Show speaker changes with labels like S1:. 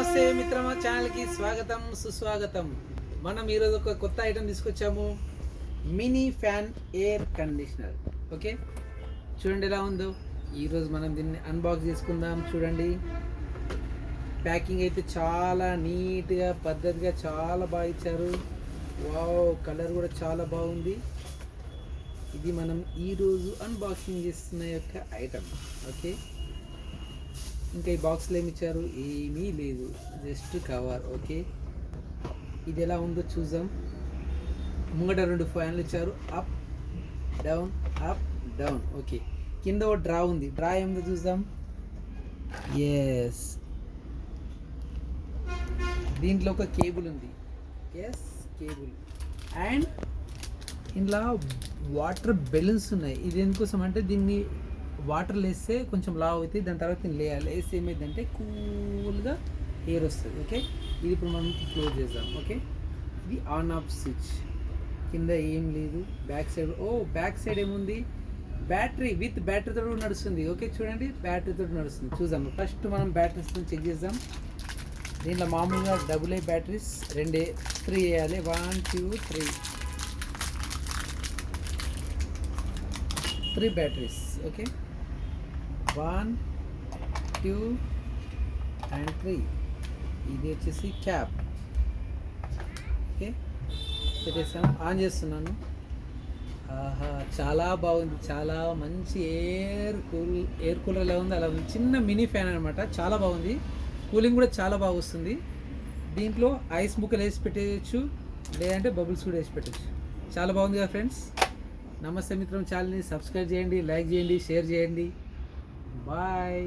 S1: నమస్తే మిత్రమా, ఛానల్కి స్వాగతం సుస్వాగతం. మనం ఈరోజు ఒక కొత్త ఐటెం తీసుకొచ్చాము, mini fan air conditioner. Okay, చూడండి ఎలా ఉందో. ఈరోజు మనం దీన్ని అన్బాక్స్ చేసుకుందాం. చూడండి, ప్యాకింగ్ అయితే చాలా నీట్గా పద్ధతిగా చాలా బాగా ఇచ్చారు. వావ్, కలర్ కూడా చాలా బాగుంది. ఇది మనం ఈరోజు అన్బాక్సింగ్ చేస్తున్న యొక్క ఐటెం. ఓకే, ఇంకా ఈ బాక్స్లో ఏమి ఇచ్చారు? ఏమీ లేదు, జస్ట్ కవర్. ఓకే, ఇది ఎలా ఉందో చూద్దాం. ముంగట 2 ఫ్యాన్లు ఇచ్చారు, up down up down. Okay, కింద ఒక డ్రా ఉంది. డ్రా ఏముందో చూద్దాం. ఎస్, దీంట్లో ఒక కేబుల్ ఉంది. Yes, cable. అండ్ ఇందులో వాటర్ బెలూన్స్ ఉన్నాయి. ఇది ఎందుకోసం అంటే దీన్ని వాటర్ వేస్తే కొంచెం లావ్ అవుతుంది. దాని తర్వాత దీన్ని లేయాలి. వేస్తే ఏమైందంటే కూల్గా ఎయిర్ వస్తుంది. ఓకే, ఇది ఇప్పుడు మనం క్లోజ్ చేద్దాం. ఓకే, ఇది ఆన్ ఆఫ్ స్విచ్. కింద ఏం లేదు. బ్యాక్ సైడ్, బ్యాక్ సైడ్ ఏముంది? బ్యాటరీ, విత్ బ్యాటరీతో నడుస్తుంది. ఓకే, చూడండి, బ్యాటరీతో నడుస్తుంది. చూద్దాం. ఫస్ట్ మనం బ్యాటరీస్తో చెక్ చేద్దాం. దీంట్లో మామూలుగా AA బ్యాటరీస్ 3 వేయాలి. 1 2 3 బ్యాటరీస్. Okay, 1 2 and 3. ఇది వచ్చేసి క్యాప్. ఓకే, పెట్టేసాను. ఆన్ చేస్తున్నాను. ఆహా, చాలా బాగుంది. చాలా మంచి ఎయిర్ కూలర్ ఎలా ఉంది అలా ఉంది. చిన్న మినీ ఫ్యాన్ అనమాట. చాలా బాగుంది. కూలింగ్ కూడా చాలా బాగా వస్తుంది. దీంట్లో ఐస్ ముక్కలు వేసి పెట్టేయచ్చు, లేదంటే బబుల్స్ కూడా వేసి పెట్టచ్చు. చాలా బాగుంది కదా ఫ్రెండ్స్. నమస్తే మిత్రం, ఛానల్ని సబ్స్క్రైబ్ చేయండి, లైక్ చేయండి, షేర్ చేయండి. బాయ్.